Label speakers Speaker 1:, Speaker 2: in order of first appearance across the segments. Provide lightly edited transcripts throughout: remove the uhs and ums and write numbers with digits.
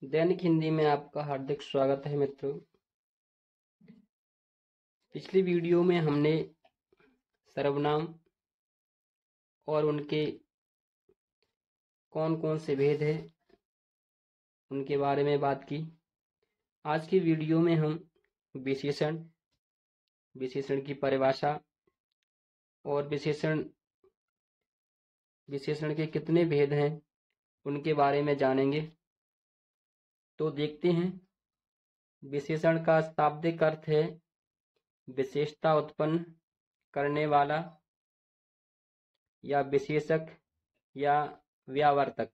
Speaker 1: दैनिक हिंदी में आपका हार्दिक स्वागत है मित्रों। पिछली वीडियो में हमने सर्वनाम और उनके कौन कौन से भेद हैं उनके बारे में बात की। आज की वीडियो में हम विशेषण की परिभाषा और विशेषण के कितने भेद हैं उनके बारे में जानेंगे। तो देखते हैं। विशेषण का शाब्दिक अर्थ है विशेषता उत्पन्न करने वाला या विशेषक या व्यावर्तक।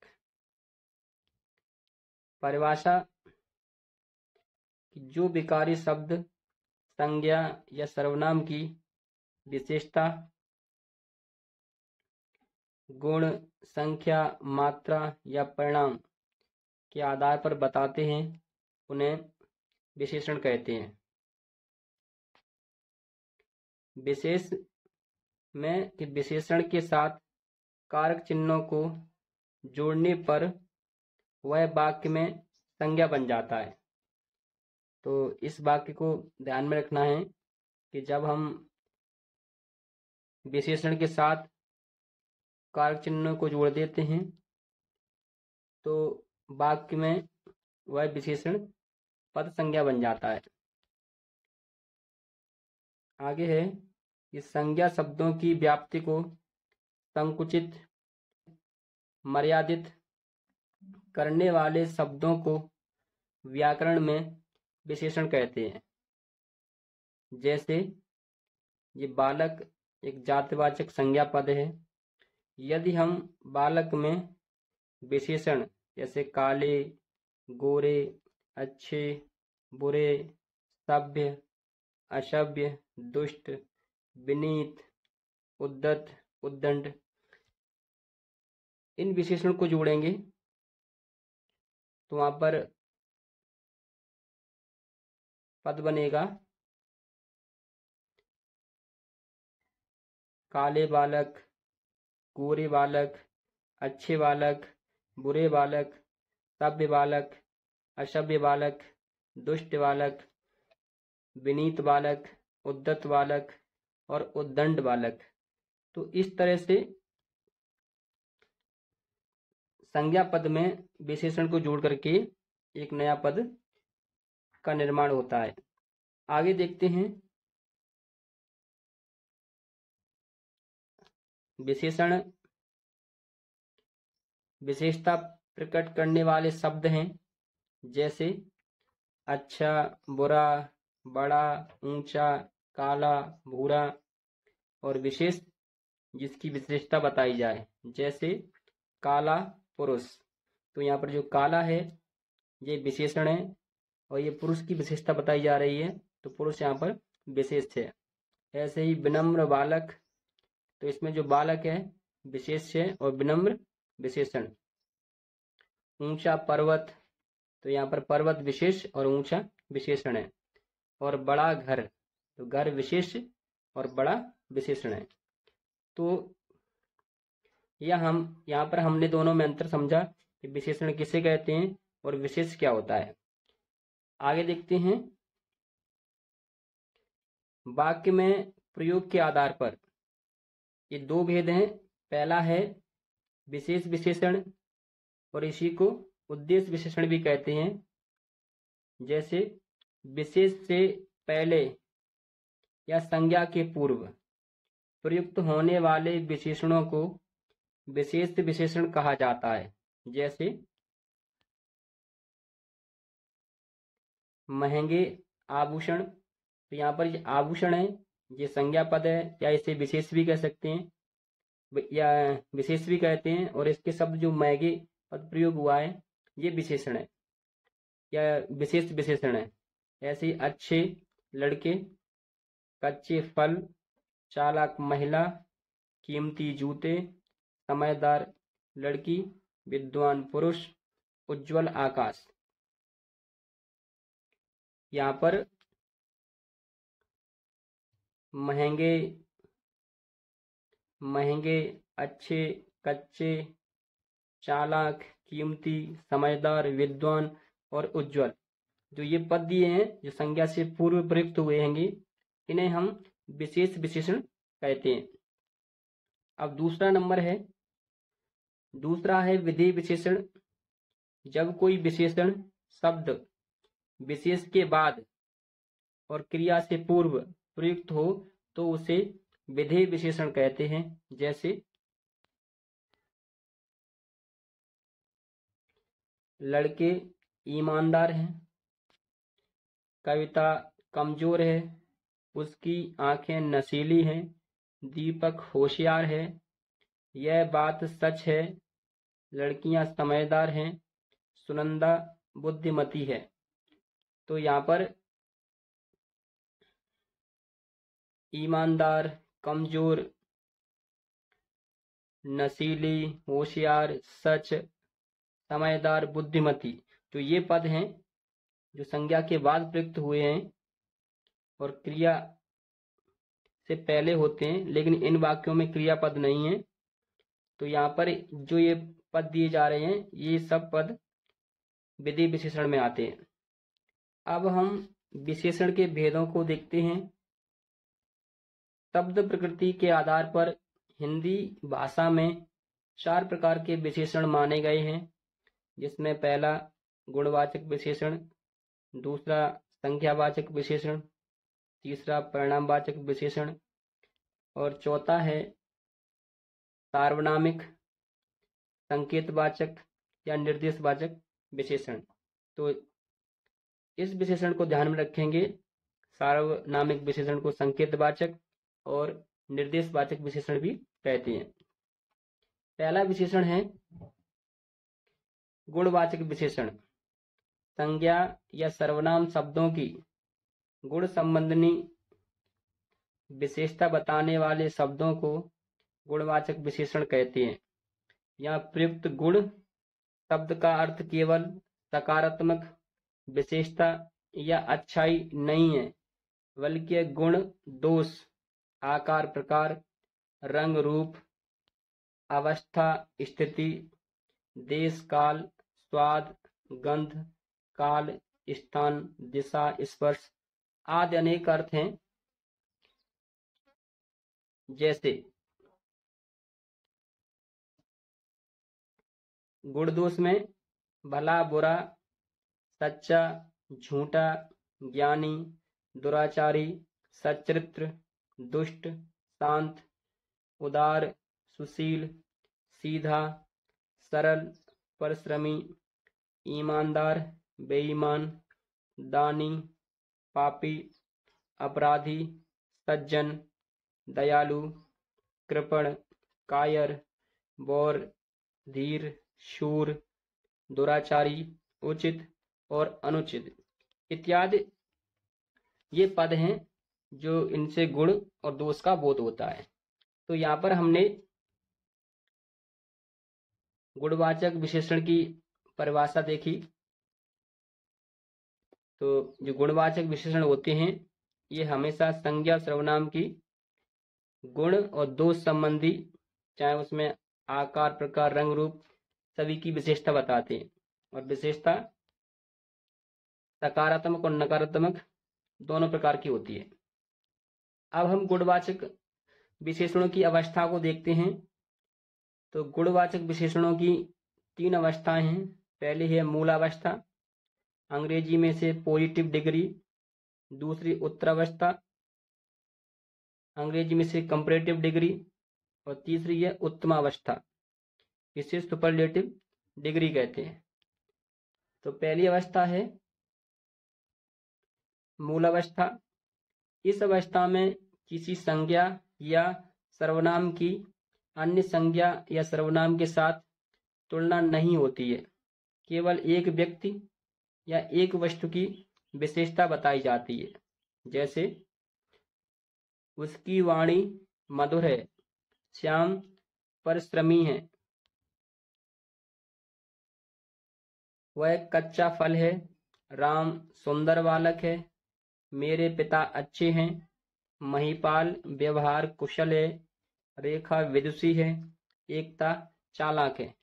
Speaker 1: परिभाषा जो विकारी शब्द, संज्ञा या सर्वनाम की विशेषता, गुण, संख्या, मात्रा या परिणाम के आधार पर बताते हैं उन्हें विशेषण कहते हैं। विशेष में कि विशेषण के साथ कारक चिन्हों को जोड़ने पर वह वाक्य में संज्ञा बन जाता है। तो इस वाक्य को ध्यान में रखना है कि जब हम विशेषण के साथ कारक चिन्हों को जोड़ देते हैं तो वाक्य में वह विशेषण पद संज्ञा बन जाता है। आगे है कि संज्ञा शब्दों की व्याप्ति को संकुचित, मर्यादित करने वाले शब्दों को व्याकरण में विशेषण कहते हैं। जैसे ये बालक एक जातिवाचक संज्ञा पद है। यदि हम बालक में विशेषण जैसे काले, गोरे, अच्छे, बुरे, सभ्य, असभ्य, दुष्ट, विनीत, उद्दत, उद्दंड इन विशेषण को जोड़ेंगे तो वहां पर पद बनेगा काले बालक, गोरे बालक, अच्छे बालक, बुरे बालक, सभ्य बालक, असभ्य बालक, दुष्ट बालक, विनीत बालक, उद्दत बालक और उद्दंड बालक। तो इस तरह से संज्ञा पद में विशेषण को जोड़ करके एक नया पद का निर्माण होता है। आगे देखते हैं। विशेषण विशेषता प्रकट करने वाले शब्द हैं जैसे अच्छा, बुरा, बड़ा, ऊंचा, काला, भूरा और विशेष जिसकी विशेषता बताई जाए जैसे काला पुरुष। तो यहाँ पर जो काला है ये विशेषण है और ये पुरुष की विशेषता बताई जा रही है, तो पुरुष यहाँ पर विशेष है। ऐसे ही विनम्र बालक, तो इसमें जो बालक है विशेष है और विनम्र विशेषण। ऊंचा पर्वत, तो यहाँ पर पर्वत विशेष और ऊंचा विशेषण है। और बड़ा घर, तो घर विशेष और बड़ा विशेषण है। तो यहाँ पर हमने दोनों में अंतर समझा कि विशेषण किसे कहते हैं और विशेष क्या होता है। आगे देखते हैं। वाक्य में प्रयोग के आधार पर ये दो भेद हैं। पहला है विशेष विशेषण और इसी को उद्देश्य विशेषण भी कहते हैं। जैसे विशेष से पहले या संज्ञा के पूर्व प्रयुक्त होने वाले विशेषणों को विशेष विशेषण कहा जाता है। जैसे महंगे आभूषण, तो यहाँ पर ये आभूषण है, ये संज्ञा पद है या इसे विशेष भी कह सकते हैं या विशेष भी कहते हैं। और इसके शब्द जो महंगे पद प्रयोग हुआ है ये विशेषण है या विशेष विशेषण है। ऐसे अच्छे लड़के, कच्चे फल, चालाक महिला, कीमती जूते, समझदार लड़की, विद्वान पुरुष, उज्जवल आकाश। यहाँ पर महंगे, अच्छे, कच्चे, चालाक, कीमती, समझदार, विद्वान और उज्ज्वल। जो ये पद दिए हैं जो संज्ञा से पूर्व प्रयुक्त हुए हैंगे, इन्हें हम विशेष विशेषण कहते हैं। अब दूसरा है विधेय विशेषण। जब कोई विशेषण शब्द विशेष के बाद और क्रिया से पूर्व प्रयुक्त हो तो उसे विधेय विशेषण कहते हैं। जैसे लड़के ईमानदार हैं, कविता कमजोर है, उसकी आंखें नशीली हैं, दीपक होशियार है, यह बात सच है, लड़कियां समझदार हैं, सुनंदा बुद्धिमती है। तो यहाँ पर ईमानदार, कमजोर, नशीली, होशियार, सच, समझदार, बुद्धिमती, तो ये पद हैं जो संज्ञा के बाद प्रयुक्त हुए हैं और क्रिया से पहले होते हैं, लेकिन इन वाक्यों में क्रियापद नहीं है। तो यहाँ पर जो ये पद दिए जा रहे हैं ये सब पद विधेय विशेषण में आते हैं। अब हम विशेषण के भेदों को देखते हैं। शब्द प्रकृति के आधार पर हिंदी भाषा में 4 प्रकार के विशेषण माने गए हैं, जिसमें पहला गुणवाचक विशेषण, दूसरा संख्यावाचक विशेषण, तीसरा परिणामवाचक विशेषण और चौथा है सार्वनामिक, संकेतवाचक या निर्देशवाचक विशेषण। तो इस विशेषण को ध्यान में रखेंगे। सार्वनामिक विशेषण को संकेतवाचक और निर्देशवाचक विशेषण भी कहते हैं। पहला विशेषण है गुणवाचक विशेषण। संज्ञा या सर्वनाम शब्दों की गुण संबंधी विशेषता बताने वाले शब्दों को गुणवाचक विशेषण कहते हैं। यहाँ प्रयुक्त गुण शब्द का अर्थ केवल सकारात्मक विशेषता या अच्छाई नहीं है, बल्कि गुण, दोष, आकार, प्रकार, रंग, रूप, अवस्था, स्थिति, देश, काल, स्वाद, गंध, काल, स्थान, दिशा, स्पर्श आदि अनेक अर्थ हैं। जैसे गुण दोष में भला, बुरा, सच्चा, झूठा, ज्ञानी, दुराचारी, सच्चरित्र, दुष्ट, शांत, उदार, सुशील, सीधा, सरल, परिश्रमी, ईमानदार, बेईमान, दानी, पापी, अपराधी, सज्जन, दयालु, कृपण, कायर, बौर, धीर, शूर, दुराचारी, उचित और अनुचित इत्यादि ये पद हैं जो इनसे गुण और दोष का बोध होता है। तो यहाँ पर हमने गुणवाचक विशेषण की परिभाषा देखी। तो जो गुणवाचक विशेषण होते हैं ये हमेशा संज्ञा सर्वनाम की गुण और दोष संबंधी, चाहे उसमें आकार, प्रकार, रंग, रूप, सभी की विशेषता बताते हैं। और विशेषता सकारात्मक और नकारात्मक दोनों प्रकार की होती है। अब हम गुणवाचक विशेषणों की अवस्था को देखते हैं। तो गुणवाचक विशेषणों की 3 अवस्थाएं हैं। पहली है मूल अवस्था, अंग्रेजी में से पॉजिटिव डिग्री। दूसरी उत्तरावस्था, अंग्रेजी में से कंपैरेटिव डिग्री। और तीसरी है उत्तम अवस्था, इसे सुपरलेटिव डिग्री कहते हैं। तो पहली अवस्था है मूल अवस्था। इस अवस्था में किसी संज्ञा या सर्वनाम की अन्य संज्ञा या सर्वनाम के साथ तुलना नहीं होती है, केवल एक व्यक्ति या एक वस्तु की विशेषता बताई जाती है। जैसे उसकी वाणी मधुर है, श्याम परिश्रमी है, वह कच्चा फल है, राम सुंदर बालक है, मेरे पिता अच्छे हैं, महिपाल व्यवहार कुशल है, रेखा विदुषी है, एकता चालाक है।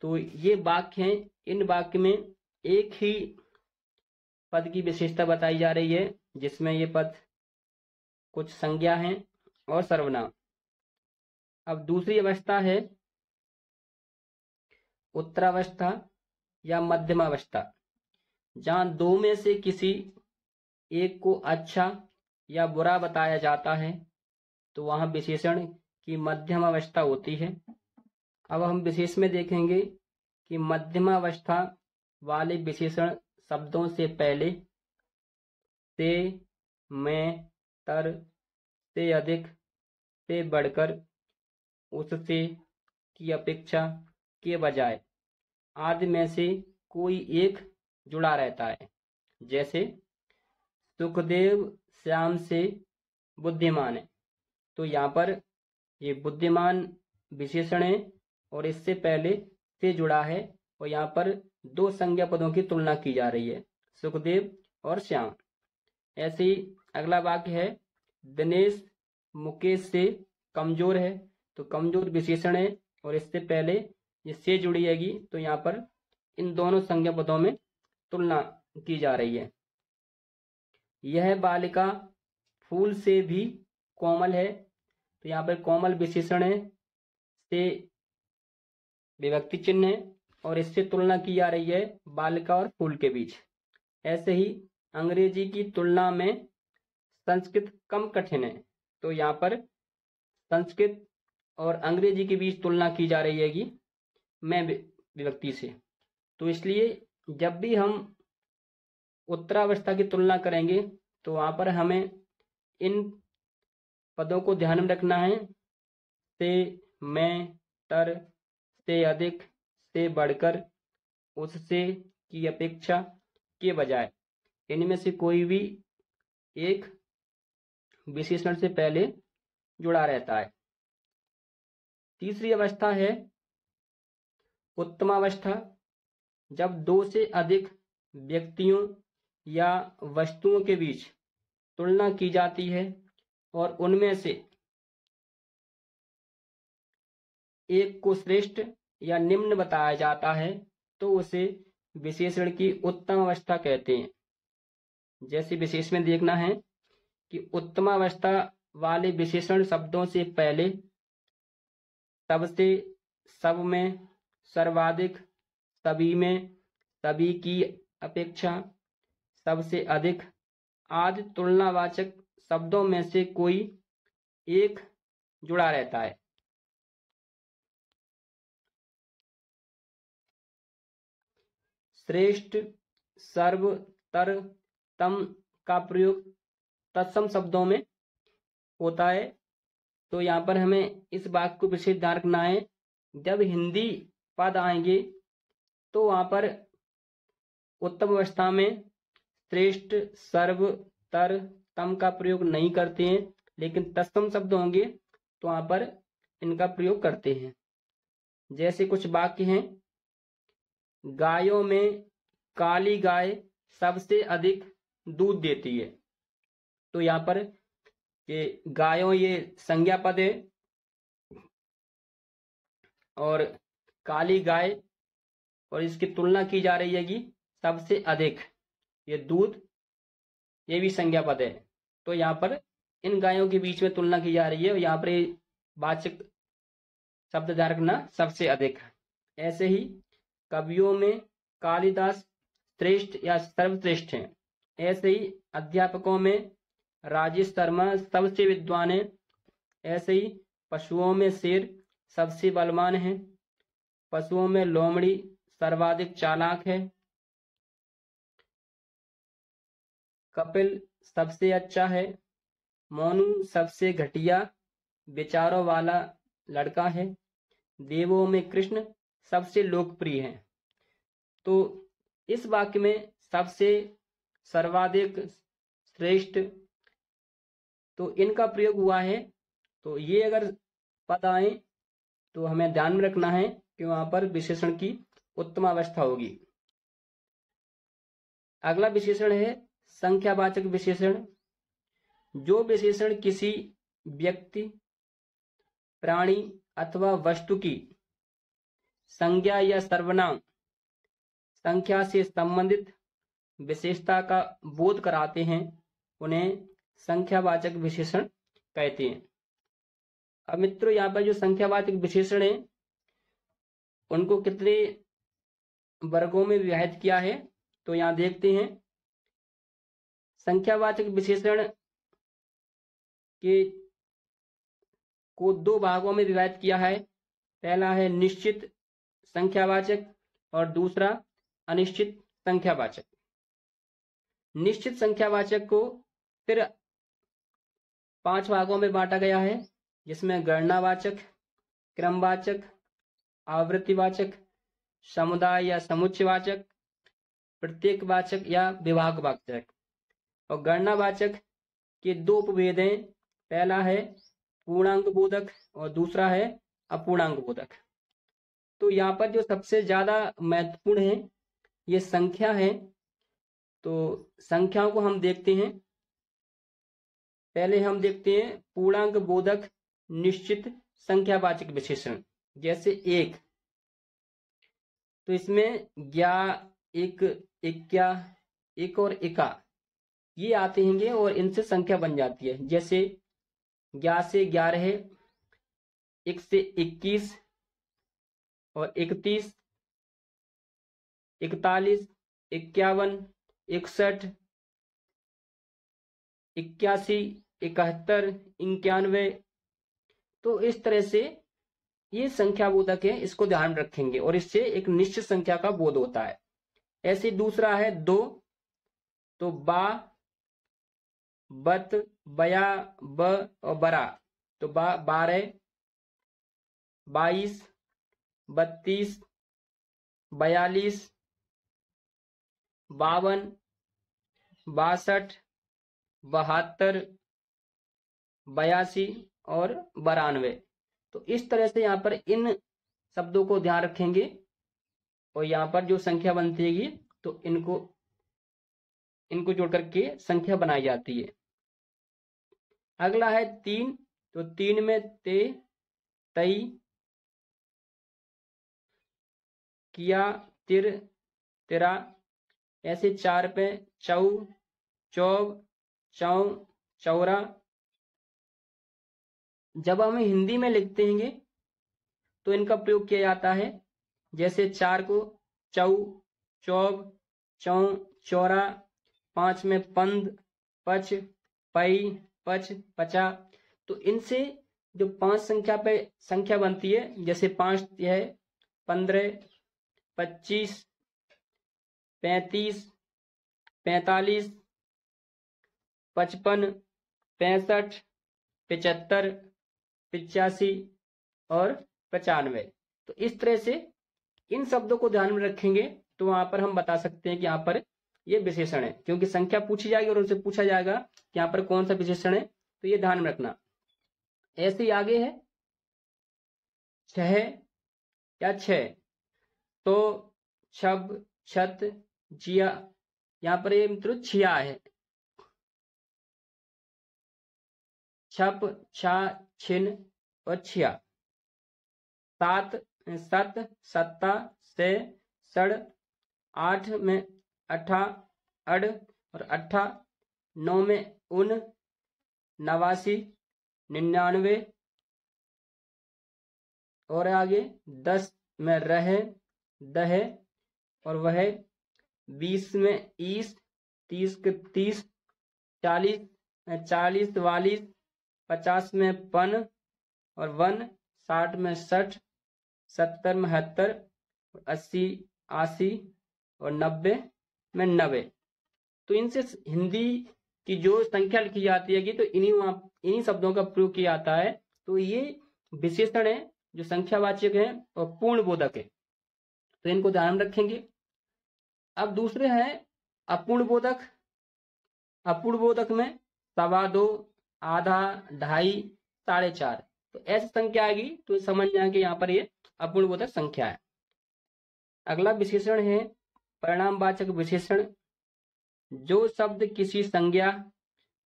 Speaker 1: तो ये वाक्य हैं। इन वाक्य में एक ही पद की विशेषता बताई जा रही है, जिसमें ये पद कुछ संज्ञा हैं और सर्वनाम। अब दूसरी अवस्था है उत्तरावस्था या मध्यमावस्था, जहां दो में से किसी एक को अच्छा या बुरा बताया जाता है, तो वहां विशेषण की मध्यमावस्था होती है। अब हम विशेष में देखेंगे कि मध्यमावस्था वाले विशेषण शब्दों से पहले से, में, तर, से अधिक, से बढ़कर, उससे, की अपेक्षा, के बजाय आदि में से कोई एक जुड़ा रहता है। जैसे सुखदेव श्याम से बुद्धिमान है, तो यहाँ पर ये बुद्धिमान विशेषण है और इससे पहले से जुड़ा है, और यहाँ पर दो संज्ञा पदों की तुलना की जा रही है, सुखदेव और श्याम। ऐसे ही अगला वाक्य है दिनेश मुकेश से कमजोर है, तो कमजोर विशेषण है और इससे पहले ये से जुड़ी हैगी, तो यहाँ पर इन दोनों संज्ञा पदों में तुलना की जा रही है। यह बालिका फूल से भी कोमल है, तो यहाँ पर कोमल विशेषण है, से विभक्ति चिन्ह है और इससे तुलना की जा रही है बालिका और फूल के बीच। ऐसे ही अंग्रेजी की तुलना में संस्कृत कम कठिन है, तो यहाँ पर संस्कृत और अंग्रेजी के बीच तुलना की जा रही है कि मैं विभक्ति से। तो इसलिए जब भी हम उत्तरावस्था की तुलना करेंगे तो वहां पर हमें इन पदों को ध्यान में रखना है, से, में, तर, से अधिक, से बढ़कर, उससे, की अपेक्षा, के बजाय इनमें से कोई भी एक विशेषण से पहले जुड़ा रहता है। तीसरी अवस्था है उत्तमावस्था, जब दो से अधिक व्यक्तियों या वस्तुओं के बीच तुलना की जाती है और उनमें से एक को श्रेष्ठ या निम्न बताया जाता है, तो उसे विशेषण की उत्तम अवस्था कहते हैं। जैसे विशेष में देखना है कि उत्तमावस्था वाले विशेषण शब्दों से पहले, सबसे, सब में, सर्वाधिक, सभी में, सभी की अपेक्षा, सबसे अधिक आदि तुलनावाचक शब्दों में से कोई एक जुड़ा रहता है। श्रेष्ठ, सर्व, तर, तम का प्रयोग तत्सम शब्दों में होता है, तो यहाँ पर हमें इस बात को विशेष ध्यान रखना है, जब हिंदी पद आएंगे तो वहां पर उत्तम अवस्था में श्रेष्ठ, सर्व, तर, तम का प्रयोग नहीं करते हैं, लेकिन तत्सम शब्द होंगे तो वहां पर इनका प्रयोग करते हैं। जैसे कुछ वाक्य हैं, गायों में काली गाय सबसे अधिक दूध देती है, तो यहाँ पर ये गायों ये संज्ञा पद है और काली गाय और इसकी तुलना की जा रही है कि सबसे अधिक, ये दूध ये भी संज्ञा पद है, तो यहाँ पर इन गायों के बीच में तुलना की जा रही है और यहाँ पर वाचक शब्द ध्यान रखना सबसे अधिक। ऐसे ही कवियों में कालिदास श्रेष्ठ या सर्वश्रेष्ठ हैं। ऐसे ही अध्यापकों में राजेश शर्मा सबसे विद्वान है। ऐसे ही पशुओं में शेर सबसे बलवान है, पशुओं में लोमड़ी सर्वाधिक चालाक है, कपिल सबसे अच्छा है, मोनू सबसे घटिया विचारों वाला लड़का है, देवों में कृष्ण सबसे लोकप्रिय है। तो इस वाक्य में सबसे, सर्वाधिक, श्रेष्ठ, तो इनका प्रयोग हुआ है, तो ये अगर पद आए तो हमें ध्यान में रखना है कि वहां पर विशेषण की उत्तम अवस्था होगी। अगला विशेषण है संख्यावाचक विशेषण। जो विशेषण किसी व्यक्ति, प्राणी अथवा वस्तु की संज्ञा या सर्वनाम संख्या से संबंधित विशेषता का बोध कराते हैं उन्हें संख्यावाचक विशेषण कहते हैं। अब मित्रों यहाँ पर जो संख्यावाचक विशेषण है उनको कितने वर्गों में विभाजित किया है, तो यहाँ देखते हैं। संख्यावाचक विशेषण के को दो भागों में विभाजित किया है। पहला है निश्चित संख्यावाचक और दूसरा अनिश्चित संख्यावाचक। निश्चित संख्यावाचक को फिर 5 भागों में बांटा गया है, जिसमें गणनावाचक, क्रमवाचक, आवृत्तिवाचक, समुदाय या समुच्चयवाचक, प्रत्येकवाचक या विभागवाचक। और गणनावाचक के 2 उपभेद हैं। पहला है पूर्णांक बोधक और दूसरा है अपूर्णांक बोधक। तो यहाँ पर जो सबसे ज्यादा महत्वपूर्ण है ये संख्या है। तो संख्याओं को हम देखते हैं। पहले हम देखते हैं पूर्णांक बोधक निश्चित संख्यावाचक विशेषण। जैसे 1, तो इसमें ग्या, एक, इक्या, एक और इका ये आते हैं और इनसे संख्या बन जाती है। जैसे ग्या से 11, 1 से 21 और 31, 41, 51, 61, 81, 71, 91। तो इस तरह से ये संख्या बोधक है, इसको ध्यान रखेंगे और इससे एक निश्चित संख्या का बोध होता है। ऐसे दूसरा है 2, तो बा, बत, बया, ब और बरा। तो 12, 22, 32, 42, 52, 62, 72, 82 और 92। तो इस तरह से यहाँ पर इन शब्दों को ध्यान रखेंगे और यहाँ पर जो संख्या बनती है तो इनको जोड़ करके संख्या बनाई जाती है। अगला है 3, तो 3 में ते, तई, किया, तिर, तिरा। ऐसे 4 पे चौ, चौब, चौ, चौरा। जब हम हिंदी में लिखते हैं तो इनका प्रयोग किया जाता है। जैसे 4 को चौ, चौब, चौ, चौरा। 5 में पंद, पच, पई, पच, पचा। तो इनसे जो 5 संख्या पे संख्या बनती है, जैसे 5 यह है 15, 25, 35, 45, 55, 65, 75, 85 और 95। तो इस तरह से इन शब्दों को ध्यान में रखेंगे तो वहां पर हम बता सकते हैं कि यहाँ पर ये विशेषण है, क्योंकि संख्या पूछी जाएगी और उनसे पूछा जाएगा कि यहाँ पर कौन सा विशेषण है, तो ये ध्यान में रखना। ऐसे ही आगे है 6 या 6, तो छब, छत, जिया। यहाँ पर ये मित्रों छिया है। छप, छा, छिन और छिया। 7, सत, सत्ता, से, सड़। 8 में अठा, अड़ और अट्ठा। 9 में उन, 89, 99 और आगे 10 में रह, दह और वह। 20 में ईस, 30 के 30, 40 में 40, 44, 50 में पन और वन। 60 में 60, 70 में 70, 80, 80 और 90 में 90। तो इनसे हिंदी की जो संख्या लिखी जाती है तो इन्हीं शब्दों का प्रयोग किया जाता है। तो ये विशेषण है जो संख्यावाचक है और पूर्ण बोधक है, तो इनको ध्यान में रखेंगे। अब दूसरे हैं अपूर्ण बोधक। अपूर्ण बोधक में 2.25, आधा, 2.5, 4.5। तो ऐसी संख्या आएगी तो समझ जाए कि यहाँ पर ये अपूर्ण बोधक संख्या है। अगला विशेषण है परिणामवाचक विशेषण। जो शब्द किसी संज्ञा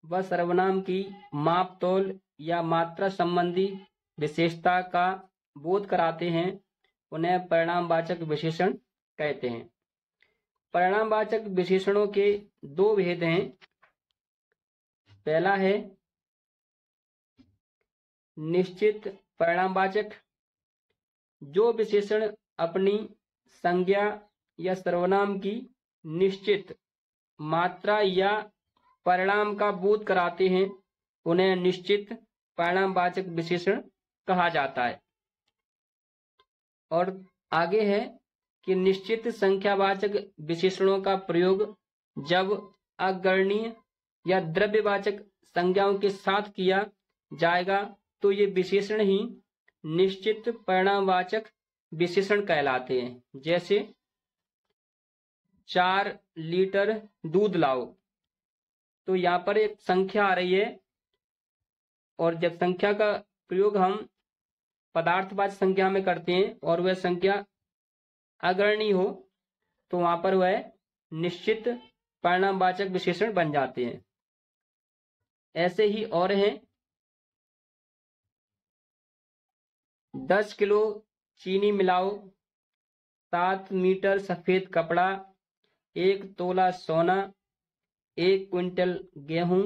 Speaker 1: व सर्वनाम की माप तोल या मात्रा संबंधी विशेषता का बोध कराते हैं उन्हें परिणामवाचक विशेषण कहते हैं। परिणामवाचक विशेषणों के दो भेद हैं। पहला है निश्चित परिणामवाचक, जो विशेषण अपनी संज्ञा या सर्वनाम की निश्चित मात्रा या परिणाम का बोध कराते हैं, उन्हें निश्चित परिणामवाचक विशेषण कहा जाता है। और आगे है कि निश्चित संख्यावाचक विशेषणों का प्रयोग जब अगणनीय या द्रव्यवाचक संज्ञाओं के साथ किया जाएगा तो ये विशेषण ही निश्चित परिणामवाचक विशेषण कहलाते हैं। जैसे 4 लीटर दूध लाओ, तो यहाँ पर एक संख्या आ रही है, और जब संख्या का प्रयोग हम पदार्थवाचक संख्या में करते हैं और वह संख्या अगणनीय हो तो वहां पर वह निश्चित परिणामवाचक विशेषण बन जाते हैं। ऐसे ही और हैं 10 किलो चीनी मिलाओ, 7 मीटर सफेद कपड़ा, 1 तोला सोना, 1 क्विंटल गेहूं,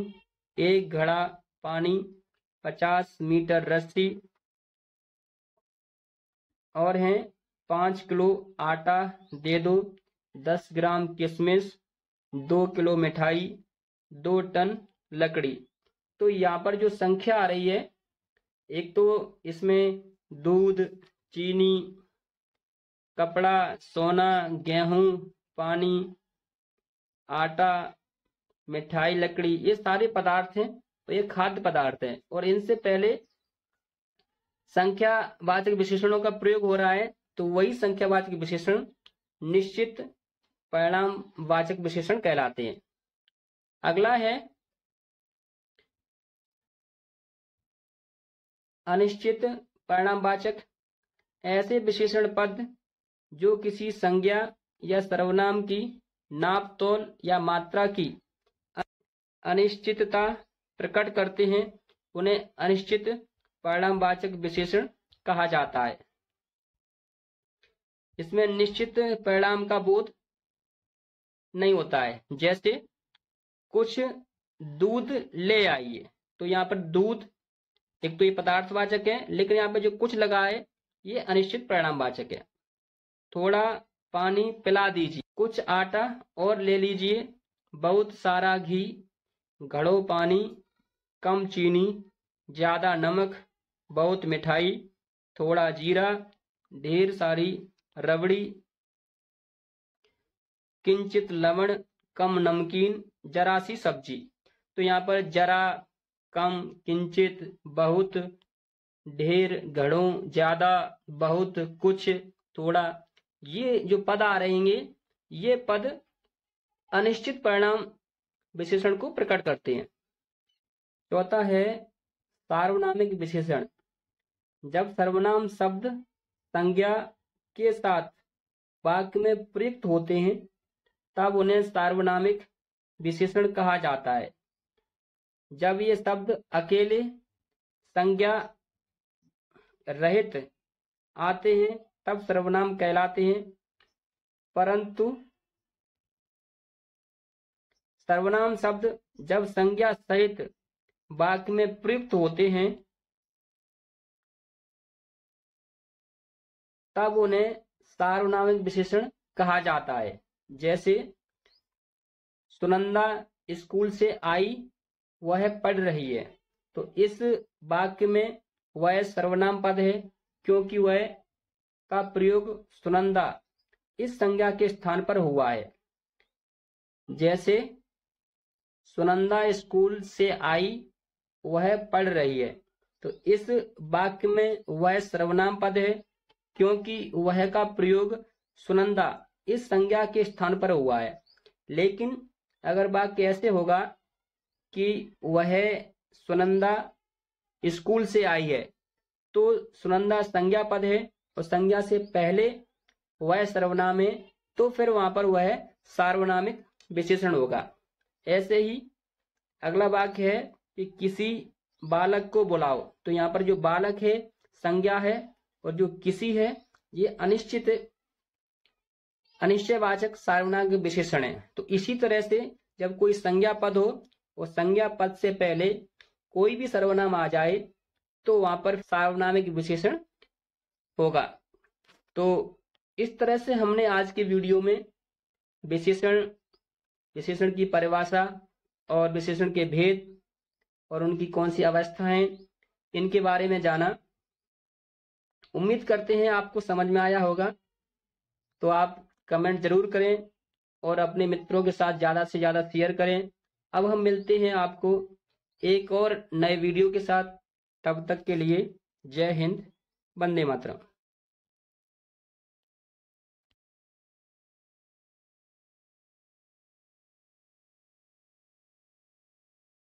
Speaker 1: 1 घड़ा पानी, 50 मीटर रस्सी। और हैं 5 किलो आटा दे दो, 10 ग्राम किशमिश, 2 किलो मिठाई, 2 टन लकड़ी। तो यहाँ पर जो संख्या आ रही है, एक तो इसमें दूध, चीनी, कपड़ा, सोना, गेहूं, पानी, आटा, मिठाई, लकड़ी, ये सारे पदार्थ हैं, तो ये खाद्य पदार्थ हैं। और इनसे पहले संख्यावाचक विशेषणों का प्रयोग हो रहा है, तो वही संख्यावाचक विशेषण निश्चित परिणामवाचक विशेषण कहलाते हैं। अगला है अनिश्चित परिणामवाचक, ऐसे विशेषण पद जो किसी संज्ञा या सर्वनाम की नाप तोल या मात्रा की अनिश्चितता प्रकट करते हैं, उन्हें अनिश्चित परिणामवाचक विशेषण कहा जाता है। इसमें निश्चित परिणाम का बोध नहीं होता है। जैसे कुछ दूध ले आइए, तो यहाँ पर दूध एक तो ये पदार्थवाचक है, लेकिन यहाँ पे जो कुछ लगा है ये अनिश्चित परिणामवाचक है। थोड़ा पानी पिला दीजिए, कुछ आटा और ले लीजिए, बहुत सारा घी, घड़ों पानी, कम चीनी, ज्यादा नमक, बहुत मिठाई, थोड़ा जीरा, ढेर सारी रबड़ी, किंचित लवण, कम नमकीन, जरा सी सब्जी। तो यहाँ पर जरा, कम, किंचित, बहुत, ढेर, घड़ों, ज्यादा, बहुत, कुछ, थोड़ा, ये जो पद आ रहेंगे ये पद अनिश्चित परिणाम विशेषण को प्रकट करते हैं। चौथा है सार्वनामिक विशेषण, जब सर्वनाम शब्द संज्ञा के साथ वाक्य में प्रयुक्त होते हैं तब उन्हें सार्वनामिक विशेषण कहा जाता है। जब ये शब्द अकेले संज्ञा रहित आते हैं तब सर्वनाम कहलाते हैं, परंतु सर्वनाम शब्द जब संज्ञा सहित वाक्य में प्रयुक्त होते हैं तब उन्हें सार्वनामिक विशेषण कहा जाता है। जैसे सुनंदा स्कूल से आई, वह पढ़ रही है, तो इस वाक्य में वह सर्वनाम पद है क्योंकि वह का प्रयोग सुनंदा इस संज्ञा के स्थान पर हुआ है। जैसे सुनंदा स्कूल से आई, वह पढ़ रही है, तो इस वाक्य में वह सर्वनाम पद है क्योंकि वह का प्रयोग सुनंदा इस संज्ञा के स्थान पर हुआ है। लेकिन अगर वाक्य ऐसे होगा कि वह सुनंदा स्कूल से आई है, तो सुनंदा संज्ञा पद है और संज्ञा से पहले वह सर्वनाम है, तो फिर वहां पर वह सार्वनामिक विशेषण होगा। ऐसे ही अगला वाक्य है कि किसी बालक को बुलाओ, तो यहाँ पर जो बालक है संज्ञा है और जो किसी है ये अनिश्चित अनिश्चयवाचक सार्वनामिक विशेषण है। तो इसी तरह से जब कोई संज्ञा पद हो और संज्ञा पद से पहले कोई भी सर्वनाम आ जाए तो वहां पर सार्वनामिक विशेषण होगा। तो इस तरह से हमने आज के वीडियो में विशेषण की परिभाषा और विशेषण के भेद और उनकी कौन सी अवस्थाएं, इनके बारे में जाना। उम्मीद करते हैं आपको समझ में आया होगा। तो आप कमेंट जरूर करें और अपने मित्रों के साथ ज़्यादा से ज़्यादा शेयर करें। अब हम मिलते हैं आपको एक और नए वीडियो के साथ। तब तक के लिए जय हिंद, वंदे मातरम।